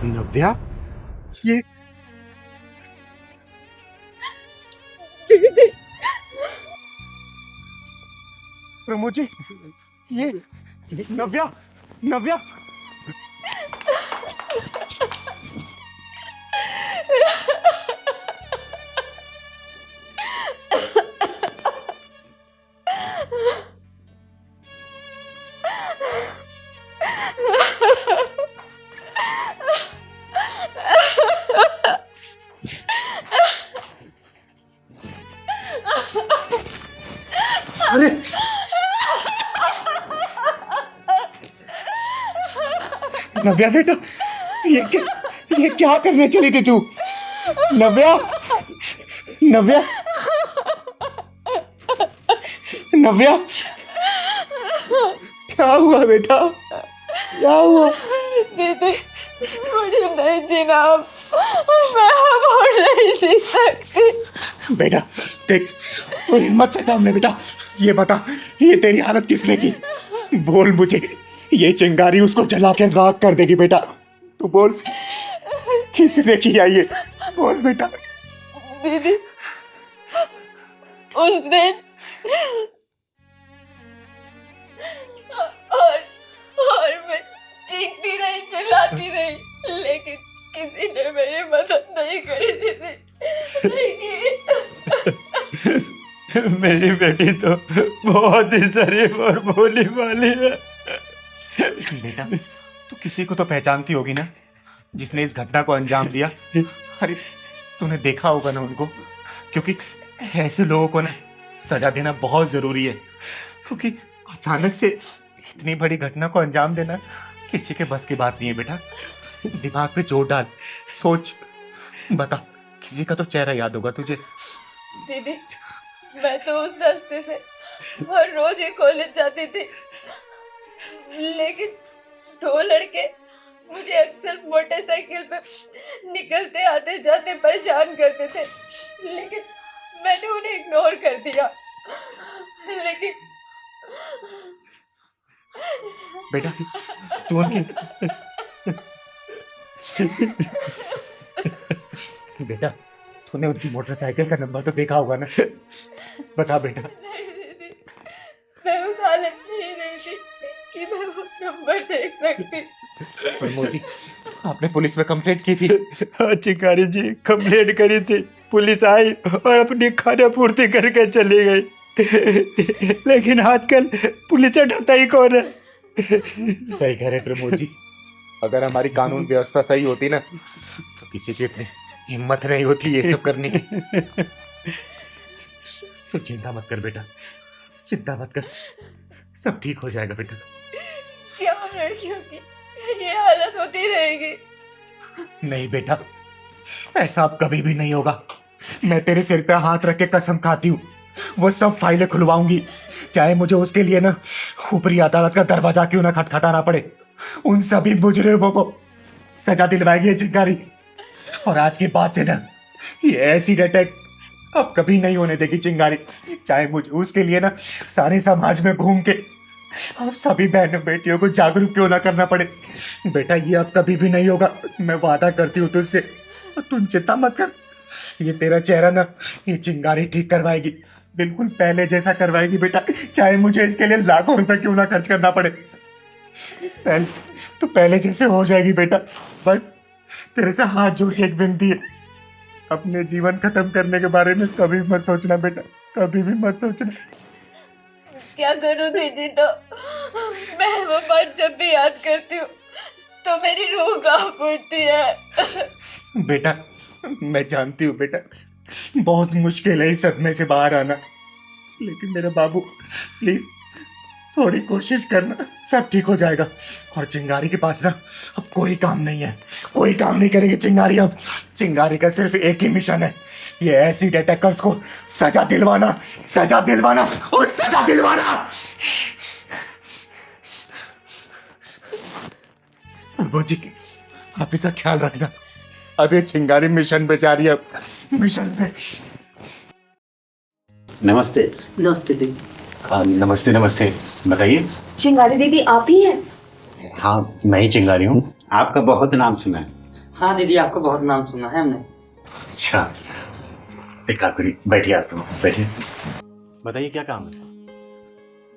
नव्या, ये दीदी, प्रमोद जी, ये नव्या, नव्या। अरे नव्या बेटा, ये क्या करने चली थी तू? नव्या, नव्या, नव्या, क्या हुआ बेटा? क्या हुआ? दीदी, मुझे नहीं जीना अब। मैं अब और नहीं जी सकती। बेटा देख, तू हिम्मत से काम ले बेटा। ये बता, ये तेरी हालत किसने की? बोल मुझे। ये चिंगारी उसको जला के राख कर देगी बेटा। तू बोल, किसने किया ये? बोल बेटा। दीदी, उस दिन और मैं चीखती रही, चिल्लाती रही, लेकिन किसी ने मेरी मदद नहीं करी। दीदी, नहीं की। मेरी बेटी तो बहुत ही शरीफ और भोली भाली है। बेटा, तू किसी को तो पहचानती होगी ना, जिसने इस घटना को अंजाम दिया? अरे तूने देखा होगा ना उनको, क्योंकि ऐसे लोगों को ना सजा देना बहुत जरूरी है। क्योंकि अचानक से इतनी बड़ी घटना को अंजाम देना किसी के बस की बात नहीं है बेटा। दिमाग पे जोर डाल, सोच, बता, किसी का तो चेहरा याद होगा तुझे। दीदी, मैं तो उस रास्ते से हर रोज ही कॉलेज जाती थी, लेकिन दो लड़के मुझे अक्सर मोटरसाइकिल पे निकलते आते जाते परेशान करते थे, लेकिन मैंने उन्हें इग्नोर कर दिया। लेकिन बेटा तू उनकी बेटा, तूने उनकी मोटरसाइकिल का नंबर तो देखा होगा ना? बता बेटा। नहीं दीदी, मैं उस हालत में ही नहीं थी कि मैं वो नंबर देख सकती। प्रमोद जी, आपने पुलिस में कंप्लेंट की थी? हाँ चिंगारी जी, कंप्लेंट करी थी। पुलिस आई और अपनी खाना पूर्ति करके चली गई। लेकिन आजकल पुलिस से डरता ही कौन है? सही कह रहे प्रमोद जी। अगर हमारी कानून व्यवस्था सही होती ना, तो किसी की इतनी हिम्मत नहीं होती ये सब करने की। तो चिंता मत कर बेटा, चिंता मत कर, सब ठीक हो जाएगा बेटा। क्या लड़कियों की ये हालत होती रहेगी? नहीं बेटा, ऐसा अब कभी भी नहीं होगा। मैं तेरे सिर पे हाथ रख के कसम खाती हूँ, वो सब फाइलें खुलवाऊंगी, चाहे मुझे उसके लिए ना ऊपरी अदालत का दरवाजा क्यों ना खटखटाना पड़े। उन सभी मुजरिमों को सजा दिलवाएगी ये चिंगारी। और आज के बाद से ना ये एसिड अटैक अब कभी नहीं होने देगी चिंगारी, चाहे मुझे उसके लिए ना सारे समाज में घूम के अब सभी बहनों बेटियों को जागरूक क्यों ना करना पड़े। बेटा ये अब कभी भी नहीं होगा, मैं वादा करती हूँ तुझसे। तुम चिंता मत कर, ये तेरा चेहरा ना ये चिंगारी ठीक करवाएगी, बिल्कुल पहले जैसा करवाएगी बेटा, चाहे मुझे इसके लिए लाखों रुपए क्यों ना खर्च करना पड़े। पहले जैसे हो जाएगी बेटा। बस तेरे से हाथ जोड़ के एक विनती है, अपने जीवन खत्म करने के बारे में कभी मत सोचना बेटा, कभी भी मत सोचना। क्या करूं दीदी? तो मैं वो बात जब भी याद करती हूँ तो मेरी रूह कांप उठती है। बेटा मैं जानती हूँ बेटा, बहुत मुश्किल है इस सदमे से बाहर आना, लेकिन मेरे बाबू प्लीज थोड़ी कोशिश करना, सब ठीक हो जाएगा। और चिंगारी के पास ना अब कोई काम नहीं है, कोई काम नहीं करेगी चिंगारी अब। चिंगारी का सिर्फ एक ही मिशन है, ये एसिड अटैकर्स को सजा दिलवाना, सजा दिलवाना और सजा दिलवाना। प्रभु जी आप इसका ख्याल रखना, अब ये चिंगारी मिशन पे जा रही है, मिशन पे। नमस्ते। नमस्ते दीदी। नमस्ते नमस्ते, बताइए। चिंगारी दीदी आप ही हैं? हाँ मैं ही चिंगारी हूँ, आपका बहुत नाम सुना है। हाँ दीदी, आपका बहुत नाम सुना है हमने। अच्छा, एक काम करिए, बैठिए आप, तुम बैठिए। बताइए क्या काम है?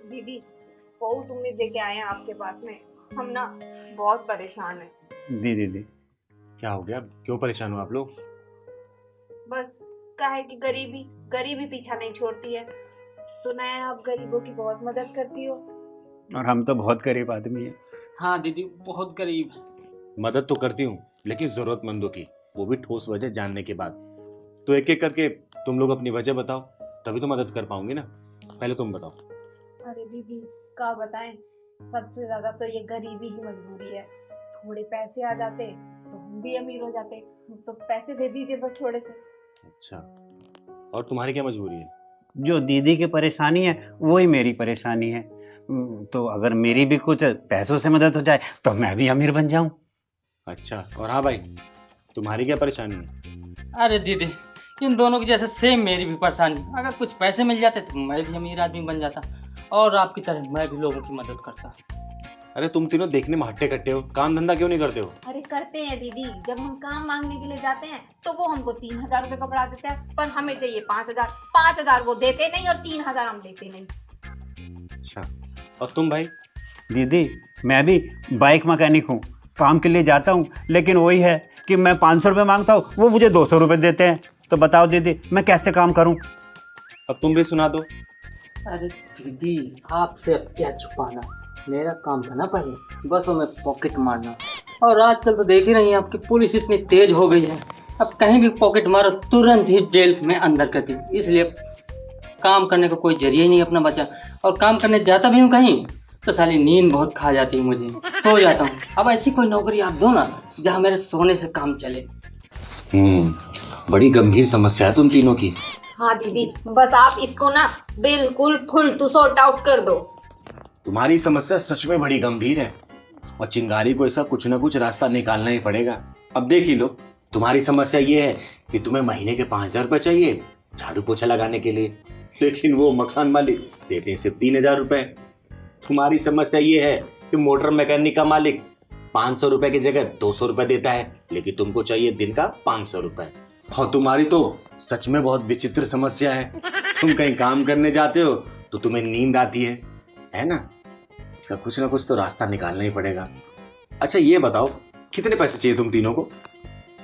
दीदी बहुत उम्मीद लेके आए हैं आपके पास में। हम ना बहुत परेशान हैं। दीदी क्या हो गया, क्यों परेशान हो आप लोग? बस क्या है कि गरीबी पीछा नहीं छोड़ती है। सुना है आप गरीबों की बहुत मदद करती हो। और हम तो बहुत गरीब आदमी हैं। हाँ दीदी, बहुत गरीब। मदद तो करती हूँ, लेकिन जरूरतमंदों की, वो भी ठोस वजह जानने के बाद। तो एक एक करके तुम लोग अपनी वजह बताओ, तभी तो मदद कर पाऊंगी ना। पहले तुम बताओ। अरे दीदी क्या बताएं, सबसे ज्यादा तो ये गरीबी ही मजबूरी है। थोड़े पैसे आ जाते तो हम भी अमीर हो जाते। तो पैसे दे दीजिए बस थोड़े से। अच्छा, और तुम्हारी क्या मजबूरी है? जो दीदी की परेशानी है वही मेरी परेशानी है। तो अगर मेरी भी कुछ पैसों से मदद हो जाए तो मैं भी अमीर बन जाऊं। अच्छा, और हाँ भाई, तुम्हारी क्या परेशानी है? अरे दीदी, इन दोनों की जैसे सेम मेरी भी परेशानी। अगर कुछ पैसे मिल जाते तो मैं भी अमीर आदमी बन जाता, और आपकी तरह मैं भी लोगों की मदद करता। अरे तुम तीनों देखने में हट्टे कट्टे हो, काम धंधा क्यों नहीं करते हो? अरे करते हैं दीदी, जब हम काम मांगने के लिए जाते हैं तो वो हमको 3,000 रुपये पकड़ा देते हैं, पर हमें चाहिए 5,000। 5,000 वो देते नहीं और 3,000 हम देते नहीं। अच्छा, और तुम भाई? दीदी मैं भी बाइक मैकेनिक हूँ, काम के लिए जाता हूँ, लेकिन वही है कि मैं 500 रुपये मांगता हूँ, वो मुझे 200 रुपये देते हैं। तो बताओ दीदी मैं कैसे काम करूँ? अब तुम भी सुना दो। अरे दीदी, आपसे अब क्या छुपाना, मेरा काम था ना पहले बस में पॉकेट मारना। और आजकल तो देख ही रही हैं आपकी पुलिस इतनी तेज हो गई है, अब कहीं भी पॉकेट मारो तुरंत ही जेल में अंदर करती। इसलिए काम करने का कोई जरिया ही नहीं अपना बचा। और काम करने जाता भी हूँ कहीं तो साली नींद बहुत खा जाती है, मुझे सो जाता हूँ। अब ऐसी कोई नौकरी आप दो ना जहाँ मेरे सोने से काम चले। बड़ी गंभीर समस्या है तुम तीनों की। हाँ दीदी, बस आप इसको ना बिल्कुल फुल टू सॉर्ट आउट कर दो। तुम्हारी समस्या सच में बड़ी गंभीर है, और चिंगारी को इसका कुछ ना कुछ रास्ता निकालना ही पड़ेगा। अब देख ही लो, तुम्हारी समस्या ये है कि तुम्हें महीने के 5,000 रुपये चाहिए झाड़ू पोछा लगाने के लिए, लेकिन वो मकान मालिक देते हैं सिर्फ 3,000 रुपये। तुम्हारी समस्या ये है कि मोटर मैकेनिक का मालिक 500 रुपए की जगह 200 रुपए देता है, लेकिन तुमको चाहिए दिन का 500 रुपए। और तुम्हारी तो सच में बहुत विचित्र समस्या है। तुम कहीं काम करने जाते हो तो तुम्हें नींद आती है ना? इसका कुछ ना कुछ तो रास्ता निकालना ही पड़ेगा। अच्छा ये बताओ, कितने पैसे चाहिए तुम तीनों को?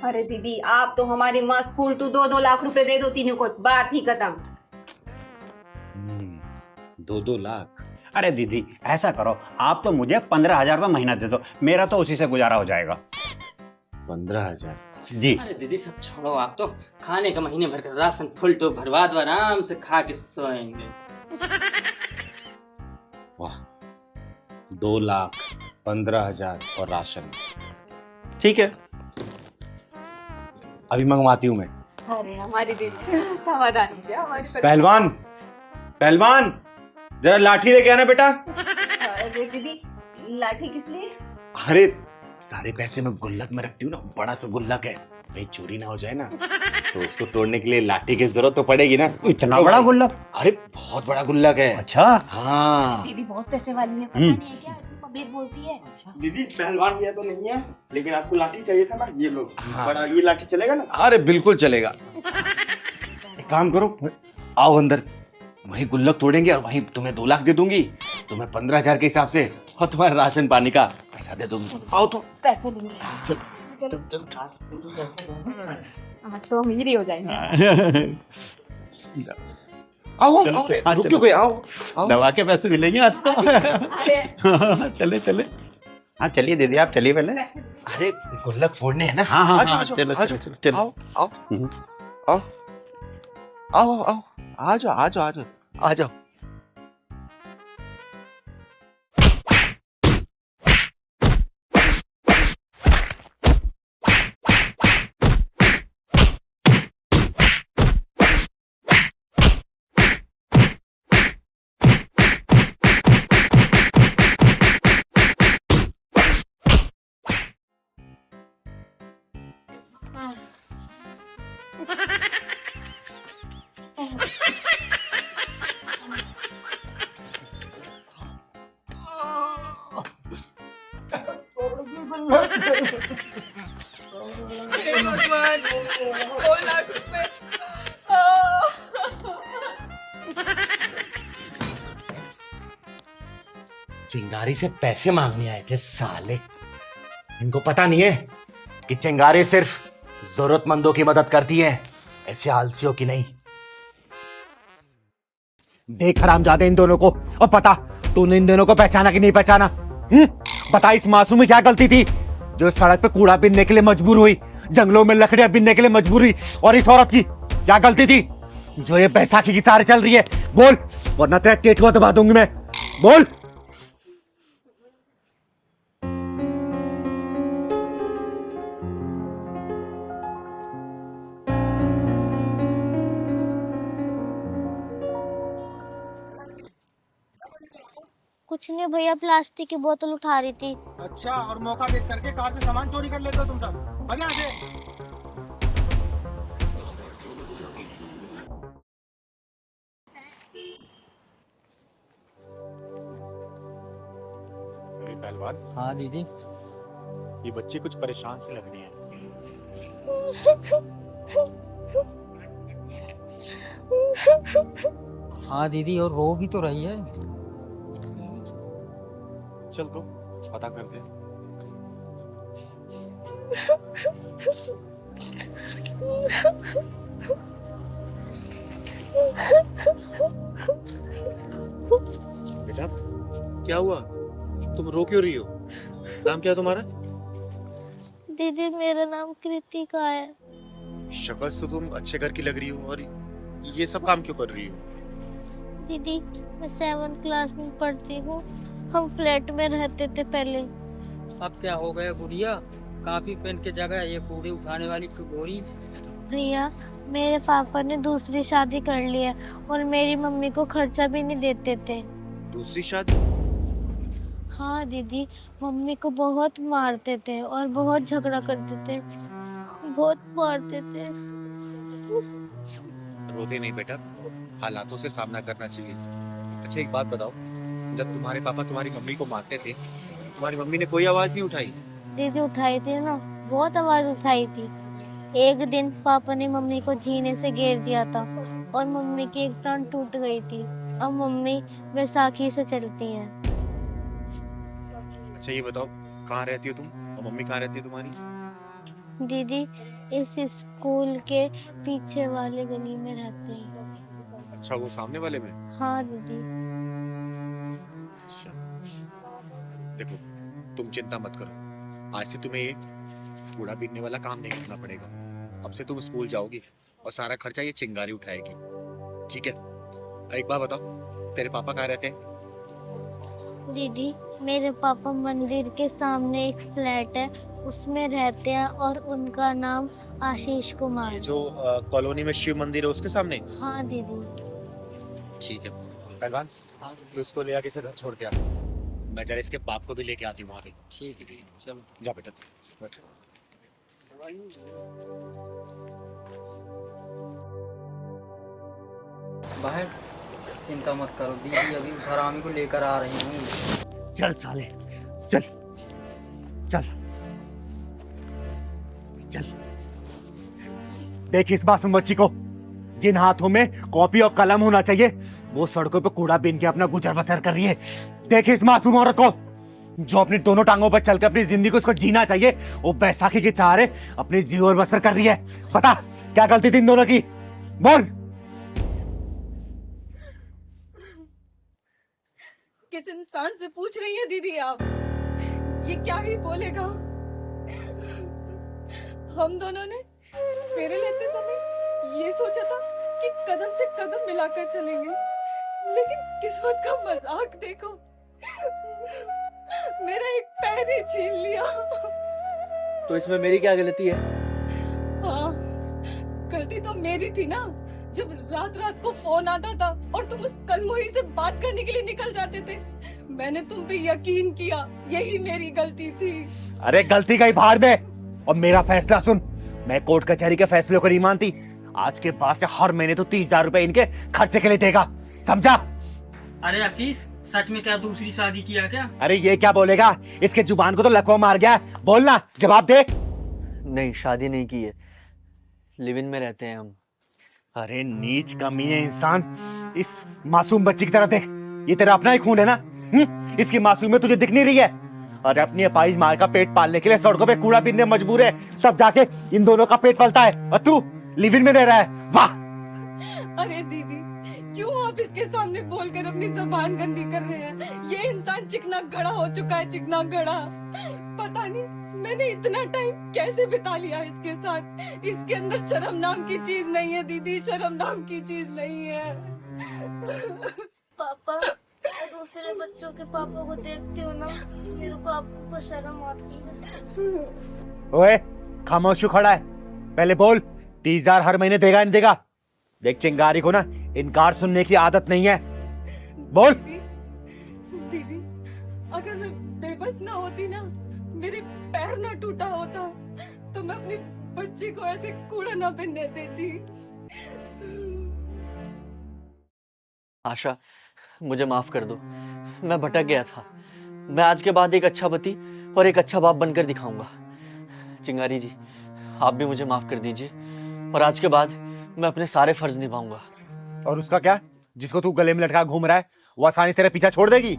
अरे दीदी आप तो हमारी मस्त फुल टू 2-2 लाख रुपए दे दो तीनों को, बात ही खत्म। 2-2 लाख? अरे दीदी ऐसा करो, आप तो मुझे 15,000 रुपये महीना दे दो, मेरा तो उसी से गुजारा हो जाएगा। 15,000? जी। अरे दीदी सब छोड़ो, आप तो खाने का महीने भर का राशन फुल टू भरवा दो, आराम से खा के सोएंगे। वाह, 2,15,000 और राशन, ठीक है, अभी मंगवाती हूँ मैं। अरे हमारी दीदी समाधान हो गया हमारी। पहलवान जरा लाठी लेके आना बेटा। अरे दीदी लाठी किस लिए? अरे सारे पैसे मैं गुल्लक में रखती हूँ ना, बड़ा सा गुल्लक है, कहीं चोरी ना हो जाए ना, तो उसको तोड़ने के लिए लाठी की जरूरत तो पड़ेगी ना। इतना बड़ा गुल्लक? अरे बहुत बड़ा गुल्लक है। अच्छा। हाँ दीदी बहुत पैसे वाली है, पता नहीं है क्या पब्लिक बोलती है। दीदी पहलवान भैया तो नहीं है, लेकिन आपको लाठी चाहिए था ना, ये लो। बड़ा ये लाठी चलेगा ना? अरे बिल्कुल चलेगा। एक काम करो, आओ अंदर, वहीं गुल्लक तोड़ेंगे और वहीं तुम्हें 2 लाख दे दूंगी, तुम्हें 15,000 के हिसाब से, और तुम्हारे राशन पानी का पैसा दे दूंगी। आओ तो। पैसे लेंगे आज तो अमीर ही हो जाएंगे। आओ रुक क्यों गए, आओ। दवा के पैसे मिलेंगे आज तो। अरे चले चले। हाँ चलिए दीदी आप चलिए पहले। अरे गुल्लक फोड़ने हैं ना। हाँ हाँ आजो, हाँ, आजो, चलो आजो, चलो चलो। आओ आ जाओ। 2 लाख रुपए। चिंगारी से पैसे मांगने आए थे साले। इनको पता नहीं है कि चिंगारी सिर्फ जरूरतमंदों की मदद करती है, ऐसे आलसियों की नहीं। देख हरामजादे इन दोनों को, और पता तूने इन दोनों को पहचाना कि नहीं पहचाना? बता इस मासूम में क्या गलती थी जो सड़क पे कूड़ा बीनने के लिए मजबूर हुई, जंगलों में लकड़ियां बीनने के लिए मजबूर हुई? और इस औरत की क्या गलती थी जो ये बैसाखी की सारे चल रही है? बोल, वरना तेरा टेटुआ दबा दूंगी मैं। बोल। कुछ नहीं भैया, प्लास्टिक की बोतल उठा रही थी। अच्छा, और मौका देख करके कार से सामान चोरी कर लेते हो तुम सब? भाग यहाँ से। अरे पहलवान, हाँ दीदी। ये बच्ची कुछ परेशान से लग रही है। हाँ दीदी, और रो भी तो रही है। चल तो पता करते हैं। बेटा क्या हुआ? तुम रो क्यों रही हो? नाम क्या है तुम्हारा? दीदी मेरा नाम कृतिका है। शक्ल से तुम अच्छे घर की लग रही हो, और ये सब काम क्यों कर रही हो? दीदी मैं 7th क्लास में पढ़ती हूँ। हम फ्लैट में रहते थे पहले। अब क्या हो गया गुड़िया? काफी पेन की जगह ये कूड़े उठाने वाली गोरी। भैया मेरे पापा ने दूसरी शादी कर ली है और मेरी मम्मी को खर्चा भी नहीं देते थे। दूसरी शादी? हाँ दीदी, मम्मी को बहुत मारते थे और बहुत झगड़ा करते थे, बहुत मारते थे। रोते नहीं बेटा, हालातों से सामना करना चाहिए। अच्छा एक बात बताओ, जब तुम्हारे पापा तुम्हारी मम्मी को मारते थे, तुम्हारी मम्मी ने कोई आवाज नहीं उठाई? दीदी उठाई थी ना, बहुत आवाज उठाई थी। एक दिन पापा ने मम्मी को झीने से घेर दिया था और मम्मी की एक टांग टूट गई थी। अब मम्मी बैसाखी से चलती हैं। अच्छा ये बताओ, कहाँ रहती हो तुम और मम्मी कहाँ रहती है तुम्हारी? दीदी इस स्कूल के पीछे वाले गली में रहते हैं। अच्छा वो सामने वाले में? हाँ दीदी। अच्छा देखो, तुम चिंता मत करो, आज से तुम्हें ये कूड़ा बीनने वाला काम नहीं करना पड़ेगा। अब से तुम स्कूल जाओगी और सारा खर्चा ये चिंगारी उठाएगी, ठीक है? एक बात बताओ, तेरे पापा कहाँ रहते हैं? दीदी मेरे पापा मंदिर के सामने एक फ्लैट है उसमें रहते हैं और उनका नाम आशीष कुमार। ये जो कॉलोनी में शिव मंदिर है उसके सामने? हाँ दीदी। ठीक है पहलवान, तो इसको ले आके इसे घर छोड़ के आ। मैं जरा इसके बाप को भी लेके आती हूँ वहाँ पे। ठीक है चलो जा बेटा बैठ। बाहर चिंता मत करो दीदी, अभी उस हरामी को लेकर आ रही हूँ। चल साले, चल चल चल। देख इस मासूम बच्ची को, जिन हाथों में कॉपी और कलम होना चाहिए वो सड़कों पे कूड़ा बीन के अपना गुजर बसर कर रही है। देख इस मासूम औरत को, जो अपनी दोनों टांगों पर चलकर अपनी जिंदगी को उसको जीना चाहिए, वो बैसाखी के सहारे अपनी जीवन बसर कर रही है। पता क्या गलती थी इन दोनों की? बोल। किस इंसान से पूछ रही है दीदी आप? ये क्या ही बोलेगा? हम दोनों ने फेरे लेते समय ये सोचा था कि कदम से कदम मिलाकर चलेंगे, लेकिन किस्मत का मजाक देखो, मेरा एक पैर ही छीन लिया। तो इसमें मेरी क्या गलती है? हाँ, गलती तो मेरी थी ना, जब रात रात को फोन आता था और तुम उस कलमोही से बात करने के लिए निकल जाते थे। मैंने तुम पे यकीन किया, यही मेरी गलती थी। अरे गलती का ही भार में, और मेरा फैसला सुन, मैं कोर्ट कचहरी के फैसले को नहीं मानती। आज के बाद से हर महीने तो 30,000 रुपए इनके खर्चे के लिए देगा, समझा? अरे आशीष, सच में क्या दूसरी शादी किया क्या? अरे ये क्या बोलेगा, इसके जुबान को तो लकवा मार गया। बोलना, जवाब दे। नहीं, शादी नहीं की है, लिव इन में रहते हैं हम। अरे नीच कमीने इंसान, इस मासूम बच्ची की तरह देख, ये तेरा अपना ही खून है ना? इसकी मासूमियत तुझे दिख नहीं रही है? अरे अपनी अपाहिज माँ का पेट पालने के लिए सड़कों पे कूड़ा बीनने मजबूर है, तब जाके इन दोनों का पेट पलता है, और तू लिव इन में रह रहा है। वाह! अरे दीदी, क्यों आप इसके सामने बोलकर अपनी जबान गंदी कर रहे हैं? ये इंसान चिकना गड़ा हो चुका है, चिकना गड़ा। पता नहीं मैंने इतना टाइम कैसे बिता लिया इसके साथ। इसके अंदर शर्म नाम की चीज नहीं है दीदी, शर्म नाम की चीज नहीं है। पापा, दूसरे बच्चों के पापा को देखते हो ना, मेरे को आपको शर्म आती है। ओए खामोश क्यों खड़ा है? पहले बोल, 30,000 हर महीने देगा नहीं देगा? देख चिंगारी को ना इनकार सुनने की आदत नहीं है, बोल। दीदी, अगर मैं बेबस ना होती ना, मेरे पैर ना टूटा होता, तो मैं अपनी बच्ची को ऐसे कूड़ा ना बिनने देती। आशा, मुझे माफ कर दो, मैं भटक गया था। मैं आज के बाद एक अच्छा पति और एक अच्छा बाप बनकर दिखाऊंगा। चिंगारी जी, आप भी मुझे माफ कर दीजिए, और आज के बाद मैं अपने सारे फर्ज निभाऊंगा। और उसका क्या? जिसको तू गले में लटका घूम रहा है, वो आसानी से तेरा पीछा छोड़ देगी?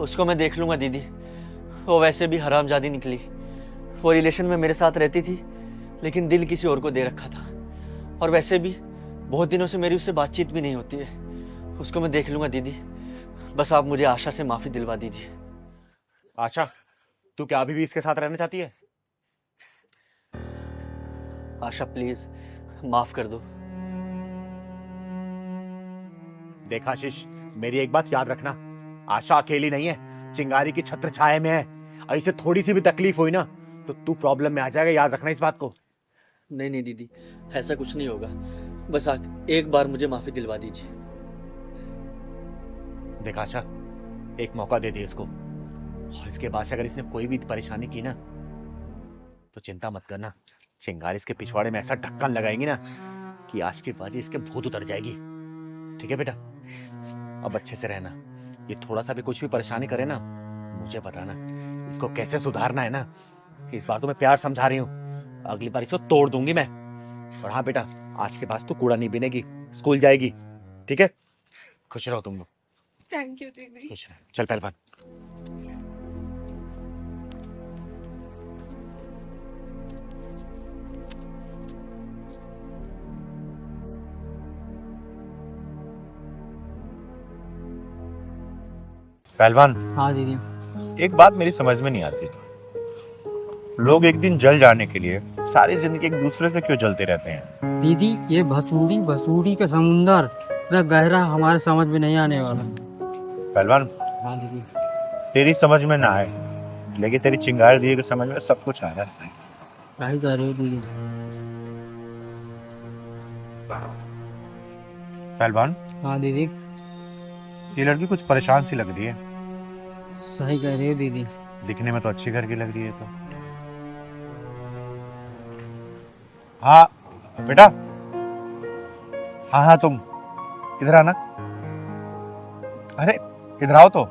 उसको मैं देख लूंगा दीदी, वो वैसे भी हरामजादी निकली। वो रिलेशन में मेरे साथ रहती थी, लेकिन दिल किसी और को दे रखा था, और वैसे भी बहुत दिनों से मेरी उससे बातचीत भी नहीं होती है। उसको मैं देख लूंगा दीदी, बस आप मुझे आशा से माफी दिलवा दीजिए। आशा, तू क्या अभी भी इसके साथ रहना चाहती है? आशा प्लीज माफ कर दो। देख आशीष, मेरी एक बात याद रखना, आशा अकेली नहीं है, चिंगारी की छत्र छाया में है। ऐसे थोड़ी सी भी तकलीफ हुई ना तो तू प्रॉब्लम में आ जाएगा, याद रखना इस बात को। नहीं नहीं दीदी, ऐसा कुछ नहीं होगा, बस एक बार मुझे माफी दिलवा दीजिए। देख आशा, एक मौका दे दे इसको, और इसके बाद से अगर इसने कोई भी परेशानी की ना तो चिंता मत करना, चिंगारी इसके पिछवाड़े में ऐसा ढक्कन लगाएंगी ना कि आज की बाजी इसके भूत उतर जाएगी। ठीक है बेटा, अब अच्छे से रहना। ये थोड़ा सा भी कुछ भी परेशानी करे ना, मुझे बताना, इसको कैसे सुधारना है ना। इस बार तो मैं प्यार समझा रही हूँ, अगली बार इसको तोड़ दूंगी मैं। और हाँ बेटा, आज के बाद तो कूड़ा नहीं बिनेगी, स्कूल जाएगी। ठीक है? खुश रहो तुम लोग। थैंक यू दीदी। खुश रहो। चल पहलवान। पहलवान, हाँ दीदी। एक बात मेरी समझ में नहीं आती, लोग एक दिन जल जाने के लिए सारी जिंदगी एक दूसरे से क्यों जलते रहते हैं? दीदी, ये भसूड़ी का समुंदर इतना गहरा हमारे समझ में नहीं आने वाला। पहलवान, हाँ दीदी। तेरी समझ में ना आए, लेकिन तेरी चिंगारी दी के समझ में सब कुछ आ रहा है। क्या ही कर रहे हो दीदी? पहलवान, हाँ दीदी। ये लड़की कुछ परेशान सी लग रही है। सही कह रही हो दीदी। दिखने में तो अच्छी घर की लग रही है। तो हाँ बेटा, हाँ हाँ तुम इधर आना। अरे इधर आओ तो।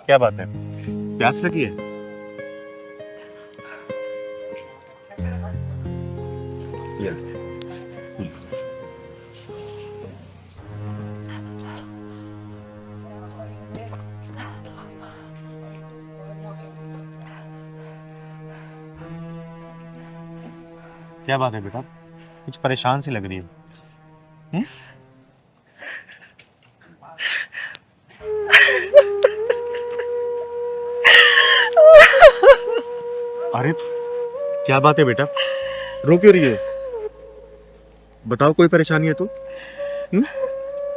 क्या बात है, प्यास लगी है? ये क्या बात है बेटा, कुछ परेशान सी लग रही है। अरे क्या बात है बेटा, रो क्यों रही है? बताओ, कोई परेशानी है तो?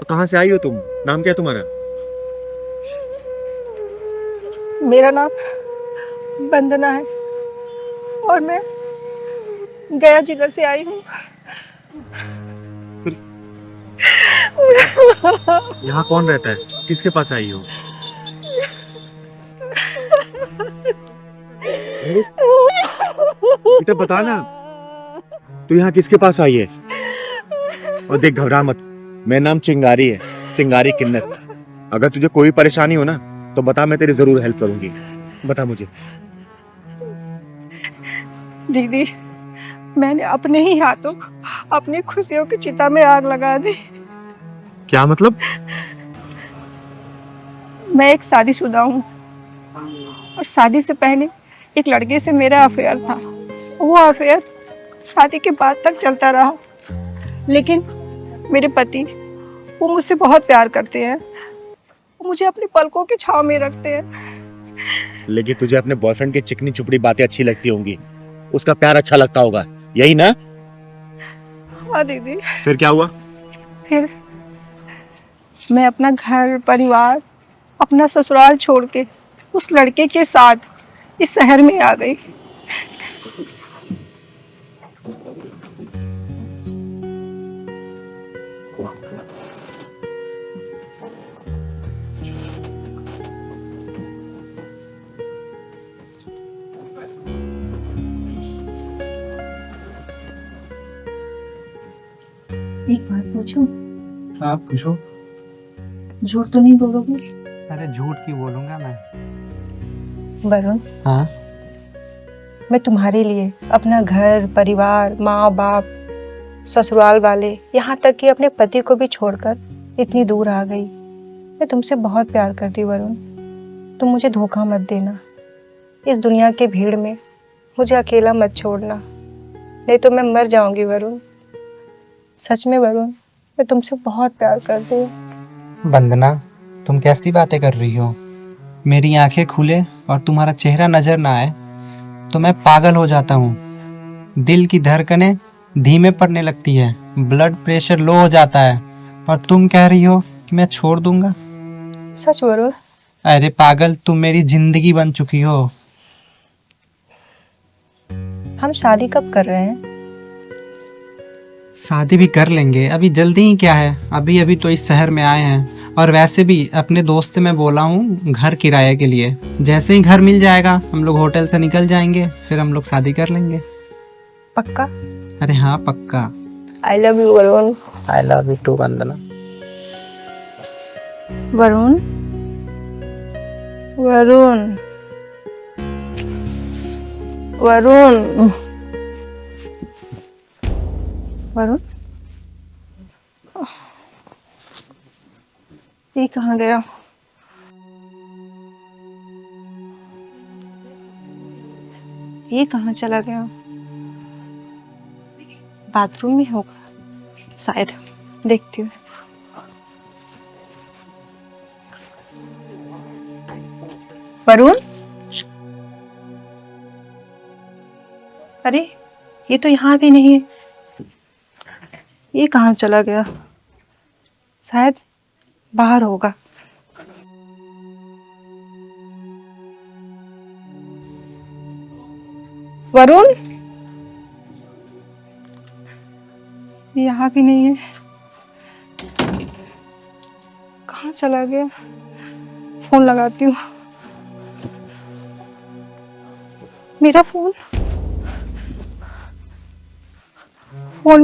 कहाँ से आई हो तुम? नाम क्या है तुम्हारा? मेरा नाम वंदना है और मैं गया जिला से आई हूँ। यहाँ कौन रहता है? किसके पास आई हो? बेटा बता ना, तू यहाँ किसके पास आई है? और देख, घबरा मत, मेरा नाम चिंगारी है, चिंगारी किन्नत। अगर तुझे कोई परेशानी हो ना तो बता, मैं तेरी जरूर हेल्प करूंगी। बता मुझे। दीदी, मैंने अपने ही हाथों अपनी खुशियों की चिता में आग लगा दी। क्या मतलब? मैं एक शादीशुदा हूँ और शादी से पहले एक लड़के से मेरा अफेयर था। वो अफेयर शादी के बाद तक चलता रहा, लेकिन मेरे पति वो मुझसे बहुत प्यार करते हैं। वो मुझे अपनी पलकों की छांव में रखते हैं। लेकिन तुझे अपने बॉयफ्रेंड की चिकनी चुपड़ी बातें अच्छी लगती होंगी, उसका प्यार अच्छा लगता होगा, यही ना? हाँ दीदी। फिर क्या हुआ? फिर मैं अपना घर परिवार, अपना ससुराल छोड़ के उस लड़के के साथ इस शहर में आ गई। एक बात पूछूं? हाँ पूछो। झूठ तो नहीं बोलोगे? अरे झूठ क्यों बोलूंगा मैं। वरुण, हाँ मैं तुम्हारे लिए अपना घर परिवार, माँ बाप, ससुराल वाले, यहाँ तक कि अपने पति को भी छोड़कर इतनी दूर आ गई। मैं तुमसे बहुत प्यार करती वरुण। तुम मुझे धोखा मत देना। इस दुनिया के भीड़ में मुझे अकेला मत छोड़ना, नहीं तो मैं मर जाऊंगी वरुण। सच में वरुण, मैं तुमसे बहुत प्यार करती हूँ। वंदना, तुम कैसी बातें कर रही हो? मेरी आंखें खुले और तुम्हारा चेहरा नजर ना आए तो मैं पागल हो जाता हूँ। दिल की धड़कनें धीमे पड़ने लगती है, ब्लड प्रेशर लो हो जाता है, और तुम कह रही हो कि मैं छोड़ दूंगा? सच वरुण। अरे पागल, तुम मेरी जिंदगी बन चुकी हो। हम शादी कब कर रहे हैं? शादी भी कर लेंगे, अभी जल्दी ही क्या है। अभी अभी तो इस शहर में आए हैं, और वैसे भी अपने दोस्त से मैं बोला हूँ घर किराए के लिए। जैसे ही घर मिल जाएगा हम लोग होटल से निकल जाएंगे, फिर हम लोग शादी कर लेंगे। पक्का? अरे हाँ पक्का। I love you Varun. I love you too Vandana. Varun, Varun, Varun, Varun, ये कहाँ गया? ये कहाँ चला गया? बाथरूम में होगा शायद, देखती हूँ। वरुण, अरे ये तो यहाँ भी नहीं है। ये कहाँ चला गया? शायद बाहर होगा। वरुण, यहाँ भी नहीं है। कहाँ चला गया? फोन लगाती हूँ। मेरा फोन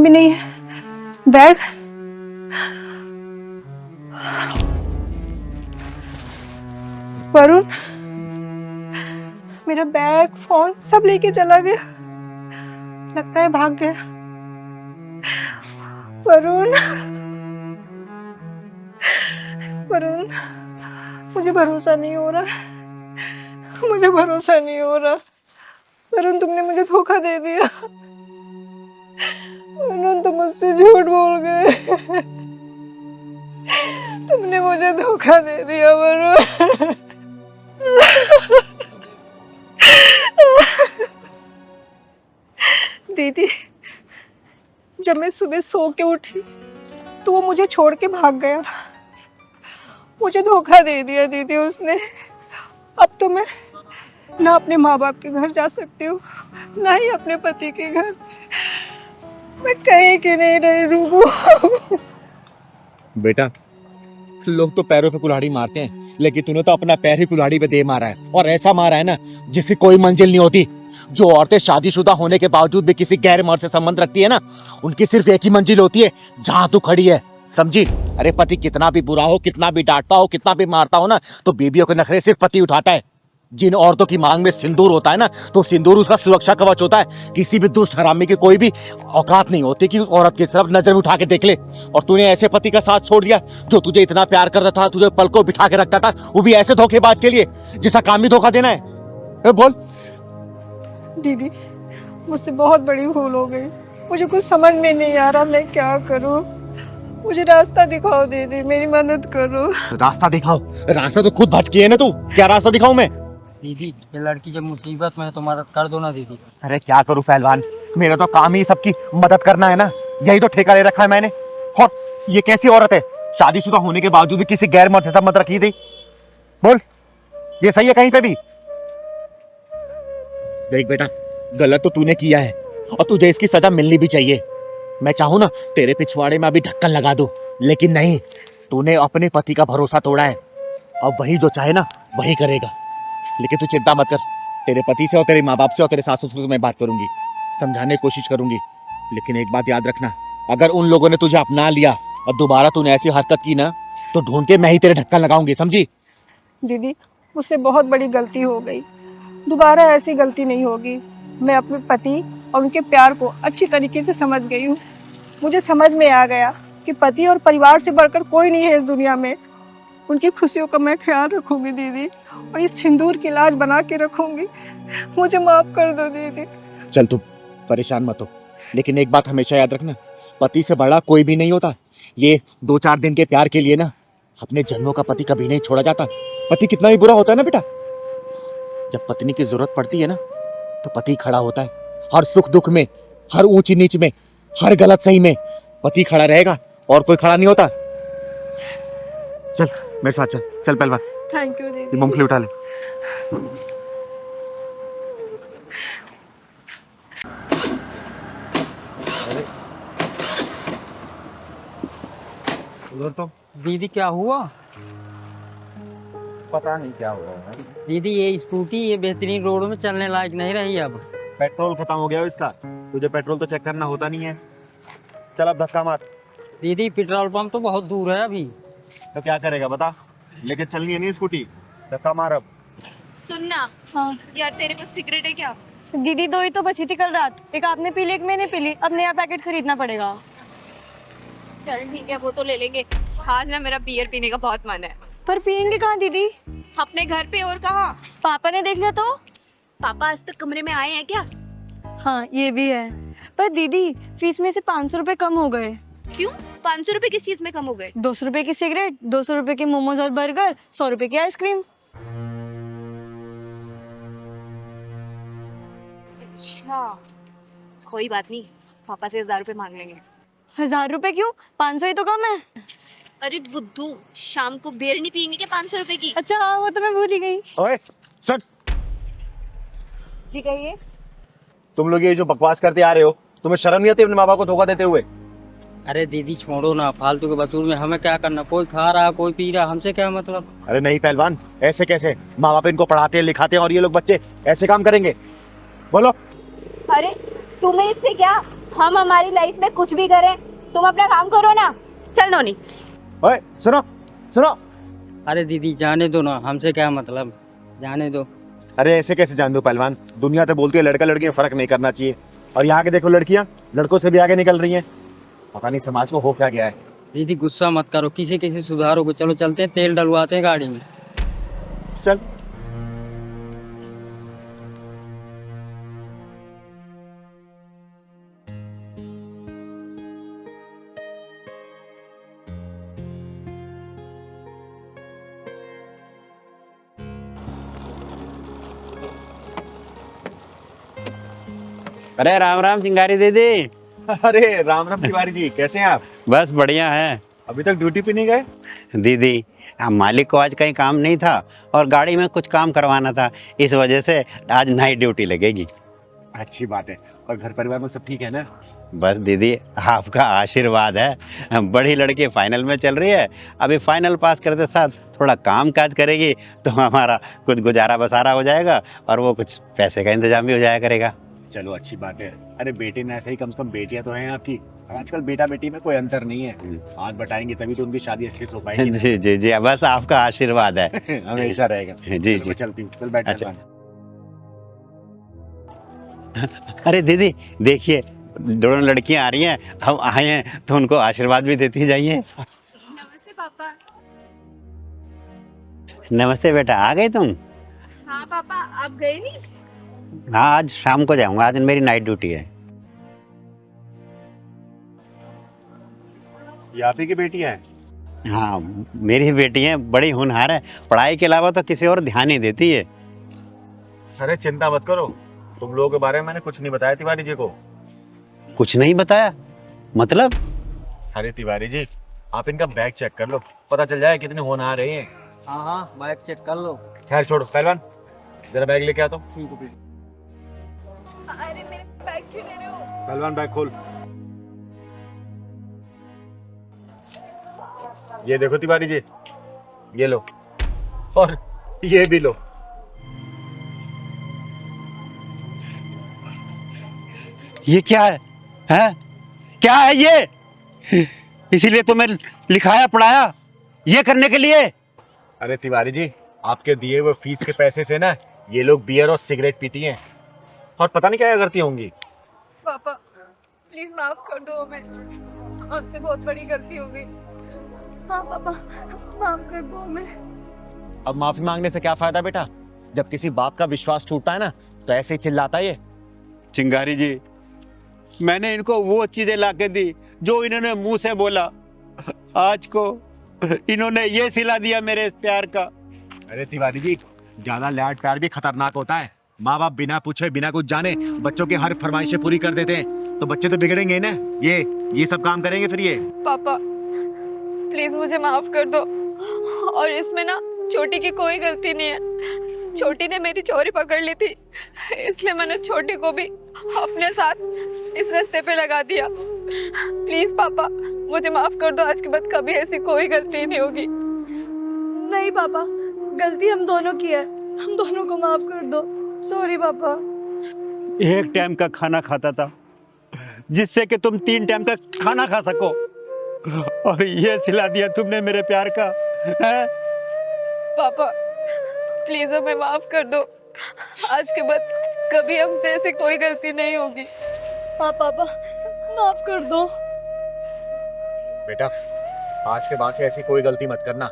भी नहीं है। बैग, वरुण, मेरा बैग फोन सब लेके चला गया। लगता है भाग गया। वरुण, वरुण, मुझे भरोसा नहीं हो रहा। मुझे भरोसा नहीं हो रहा। वरुण, तुमने मुझे धोखा दे दिया। वरुण, तुम मुझसे झूठ बोल गए। तुमने मुझे धोखा दे दिया वरुण। दीदी, जब मैं सुबह सो के उठी तो वो मुझे छोड़ के भाग गया। मुझे धोखा दे दिया दीदी उसने। अब तो मैं ना अपने माँ बाप के घर जा सकती हूँ, ना ही अपने पति के घर। मैं कहीं की नहीं रही रूबू। बेटा, लोग तो पैरों पे कुल्हाड़ी मारते हैं, लेकिन तूने तो अपना पैर ही कुल्हाड़ी पे दे मारा है, और ऐसा मारा है ना जिसकी कोई मंजिल नहीं होती। जो औरतें शादीशुदा होने के बावजूद भी किसी गैर मर्द से संबंध रखती है ना, उनकी सिर्फ एक ही मंजिल होती है, जहां तू खड़ी है, समझी? अरे पति कितना भी बुरा हो, कितना भी डांटता हो, कितना भी मारता हो ना, तो बीवियों के नखरे सिर्फ पति उठाता है। जिन औरतों की मांग में सिंदूर होता है ना, तो सिंदूर उसका सुरक्षा कवच होता है। किसी भी दुष्ट हरामी की कोई भी औकात नहीं होती कि उस औरत की तरफ नजर उठा के देख ले। और तूने ऐसे पति का साथ छोड़ दिया जो तुझे इतना प्यार करता था, तुझे पल को बिठा के रखता था, वो भी ऐसे धोखेबाज के लिए जिसका काम ही धोखा देना है। बोल। दीदी, मुझसे बहुत बड़ी भूल हो गई। मुझे कुछ समझ में नहीं आ रहा मैं क्या करूं। मुझे रास्ता दिखाओ दीदी, मेरी मदद करो। रास्ता दिखाओ? रास्ता तो खुद भटकी है ना तू, क्या रास्ता दिखाऊं मैं? दीदी, ये लड़की जब मुसीबत में है तो मदद कर दो ना दीदी। अरे क्या करूं पहलवान, मेरा तो काम ही सबकी मदद करना है ना, यही तो ठेका ले रखा है मैंने। और ये कैसी औरत है, शादीशुदा होने के बावजूद भी किसी गैर मर्द से मत रखी थी? बोल, ये सही है कहीं पे भी? देख बेटा, गलत तो तूने किया है और तुझे इसकी सजा मिलनी भी चाहिए। मैं चाहूं ना तेरे पिछवाड़े में अभी ढक्कन लगा दूं, लेकिन नहीं, तूने अपने पति का भरोसा तोड़ा है। अब वही जो चाहे ना वही करेगा। लेकिन तू चिंता मत कर, तेरे पति से और तेरे माँ बाप से और तेरे सास ससुर से मैं बात करूंगी, समझाने की कोशिश करूंगी। लेकिन एक बात याद रखना, अगर उन लोगों ने तुझे अपना लिया और दोबारा तूने ऐसी हरकत की ना, तो ढूंढ के मैं ही तेरे ढक्कन लगाऊंगी, समझी? दीदी, मुझसे बहुत बड़ी गलती हो गई, दोबारा ऐसी गलती नहीं होगी। मैं अपने पति और उनके प्यार को अच्छी तरीके से समझ गई हूँ। मुझे समझ में आ गया कि पति और परिवार से बढ़कर कोई नहीं है इस दुनिया में। उनकी खुशियों का मैं ख्याल रखूंगी दीदी, और इस सिंदूर की लाज बना के रखूंगी। मुझे माफ कर दो दीदी। चल तू परेशान मत हो, लेकिन एक बात हमेशा याद रखना, पति से बड़ा कोई भी नहीं होता। ये 2-4 दिन के प्यार के लिए ना अपने जन्मों का पति कभी नहीं छोड़ा जाता। पति कितना ही बुरा होता है ना बेटा, जब पत्नी की जरूरत पड़ती है ना तो पति खड़ा होता है। हर सुख दुख में, हर ऊंची नीच में, हर गलत सही में पति खड़ा रहेगा और कोई खड़ा नहीं होता। चल मेरे साथ चल, चल पहलवान, थैंक यू ये दीदी। मूंगफली उठा ले। उधर तो दीदी क्या हुआ? पता नहीं क्या हुआ है। दीदी, ये स्कूटी ये बेहतरीन रोड में चलने लायक नहीं रही अब। पेट्रोल खत्म हो गया हो इसका, तुझे पेट्रोल तो चेक करना होता नहीं है। चल अब धक्का मार। दीदी, पेट्रोल पंप तो बहुत दूर है अभी। तो क्या करेगा बता, लेके चलनी है नहीं स्कूटी, धक्का मार अब। सुनना, हाँ यार, तेरे पास सिगरेट है क्या? दीदी, 2 ही तो बची थी कल रात, एक आपने पी ली एक मैंने पी ली, अब नया पैकेट खरीदना पड़ेगा। चल ठीक है, वो तो ले लेंगे। आज ना मेरा बियर पीने का बहुत मन है। पर पियेंगे कहाँ दीदी? अपने घर पे, और कहाँ? पापा ने देख लिया तो? पापा आज तक कमरे में आए हैं क्या? हाँ ये भी है, पर दीदी फीस में से 500 रुपए कम हो गए। क्यों? 500 रुपए किस चीज में कम हो गए? 200 रुपए की सिगरेट, 200 रुपए के मोमोज और बर्गर, 100 रुपए की आइसक्रीम। अच्छा, कोई बात नहीं, पापा से 1000 रुपए मांग लेंगे। 1000 रुपए क्यों? 500 ही तो कम है। अरे बुद्धू, शाम को बियर नहीं पियेंगे क्या 500 रुपए की? अच्छा हाँ, वो तो मैं भूल ही गई। ओए सुन, जी कहिए। तुम लोग ये जो बकवास करते आ रहे हो, तुम्हें शर्म नहीं आती अपने माँ बाप को धोखा देते हुए? अरे दीदी छोड़ो ना, फालतू के वसूल में हमें क्या करना? कोई खा रहा कोई पी रहा, हमसे क्या मतलब? अरे नहीं पहलवान, ऐसे कैसे? माँ बाप इनको पढ़ाते हैं लिखाते हैं और ये लोग बच्चे ऐसे काम करेंगे? बोलो। अरे तुम्हें इससे क्या? हम हमारी लाइफ में कुछ भी करें, तुम अपना काम करो ना। चल नोनी। ओए सुनो सुनो। अरे दीदी जाने दो ना, हमसे क्या मतलब, जाने दो। अरे ऐसे कैसे जान दो पहलवान, दुनिया तो बोलती है लड़का लड़की में फर्क नहीं करना चाहिए, और यहाँ के देखो लड़कियाँ लड़कों से भी आगे निकल रही हैं। पता नहीं समाज को हो क्या गया है। दीदी गुस्सा मत करो, किसी सुधारो को। चलो चलते हैं, तेल डलवाते हैं गाड़ी में। चल। अरे राम राम चिंगारी दीदी। अरे राम राम तिवारी जी, कैसे हैं आप? बस बढ़िया है। अभी तक ड्यूटी पे नहीं गए? दीदी मालिक को आज कहीं काम नहीं था और गाड़ी में कुछ काम करवाना था, इस वजह से आज नाइट ड्यूटी लगेगी। अच्छी बात है। और घर परिवार में सब ठीक है ना? बस दीदी आपका आशीर्वाद है। बड़ी लड़की फाइनल में चल रही है, अभी फाइनल पास करते साथ थोड़ा काम काज करेगी तो हमारा कुछ गुजारा बसारा हो जाएगा और वो कुछ पैसे का इंतजाम भी हो जाया करेगा। चलो अच्छी बात है। अरे बेटी ने ऐसे ही, कम से कम बेटियां तो हैं आपकी। और आजकल बेटा बेटी में कोई अंतर नहीं है, हाथ बटाएंगे तभी तो उनकी शादी अच्छे से हो पाएगी। जी जी जी, बस आपका आशीर्वाद है। हमेशा रहेगा। जी जी। चलती हूँ, चल बैठ। अच्छा। अरे दीदी देखिए, दोनों लड़कियां आ रही हैं, हम आए हैं तो उनको आशीर्वाद भी देती जाइए। नमस्ते पापा। नमस्ते बेटा, आ गए तुम? हाँ पापा, आप गए नहीं? हाँ, आज शाम को जाऊंगा, आज मेरी नाइट ड्यूटी है। ये आप ही की बेटी है? हाँ, मेरी बेटी है, बड़ी होनहार है, पढ़ाई के अलावा तो किसी और ध्यान नहीं देती है। अरे चिंता मत करो, तुम लोगों के बारे में मैंने कुछ नहीं बताया तिवारी जी को। कुछ नहीं बताया मतलब? अरे तिवारी जी, आप इनका बैग चेक कर लो, पता चल जाए कितने होनहार रहे हैं। हाँ हाँ, बैग चेक कर लो। खैर छोड़ो, पहलवान जरा बैग लेके आता हूँ। अरे मेरे बैग क्यों ले रहे हो? पहलवान बैग खोल। ये देखो तिवारी जी, ये लो, और ये भी लो। ये क्या है? हैं? क्या है ये? इसीलिए तो मैं लिखाया पढ़ाया, ये करने के लिए। अरे तिवारी जी, आपके दिए हुए फीस के पैसे से ना ये लोग बियर और सिगरेट पीती हैं, और पता नहीं क्या करती होंगी। पापा प्लीज माफ कर दो हमें, हमसे बहुत बड़ी गलती हो गई। हाँ पापा, माफ कर दो हमें। अब माफी मांगने से क्या फायदा बेटा, जब किसी बाप का विश्वास टूटता है ना तो ऐसे ही चिल्लाता है ये। चिंगारी जी, मैंने इनको वो चीजें लाके दी जो इन्होंने मुंह से बोला, आज को इन्होंने ये सिला दिया मेरे इस प्यार का। अरे तिवारी जी, ज्यादा लाड प्यार भी खतरनाक होता है। माँ बाप बिना पूछे बिना कुछ जाने बच्चों की हर फरमाइशें पूरी कर देते हैं, तो बच्चे तो बिगड़ेंगे ही ना। ये सब काम करेंगे फिर ये। पापा प्लीज मुझे माफ कर दो, और इसमें ना छोटी की कोई गलती नहीं है। छोटी ने मेरी चोरी पकड़ ली थी, इसलिए मैंने छोटी को भी अपने साथ इस रास्ते पे लगा दिया। प्लीज पापा मुझे माफ कर दो, आज के बाद कभी ऐसी कोई गलती नहीं होगी। नहीं पापा, गलती हम दोनों की है, हम दोनों को माफ कर दो। सॉरी पापा। एक टाइम का खाना खाता था जिससे कि तुम 3 टाइम का खाना खा सको, और ये सिला दिया तुमने मेरे प्यार का, है? पापा प्लीज हमें माफ कर दो, आज के बाद कभी हमसे ऐसी कोई गलती नहीं होगी। हाँ पापा, माफ कर दो। बेटा आज के बाद से ऐसी कोई गलती मत करना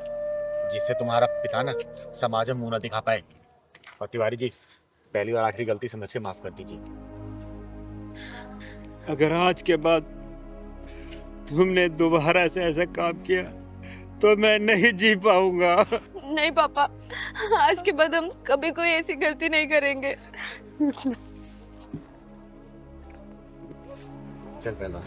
जिससे तुम्हारा पिता ना समाज में मुंह न दिखा पाए। और तिवारी जी, पहली और आखिरी गलती समझ के माफ कर दीजिए। अगर आज के बाद तुमने दोबारा से ऐसा काम किया तो मैं नहीं जी पाऊंगा। नहीं पापा, आज के बाद हम कभी कोई ऐसी गलती नहीं करेंगे। चल पहलवान।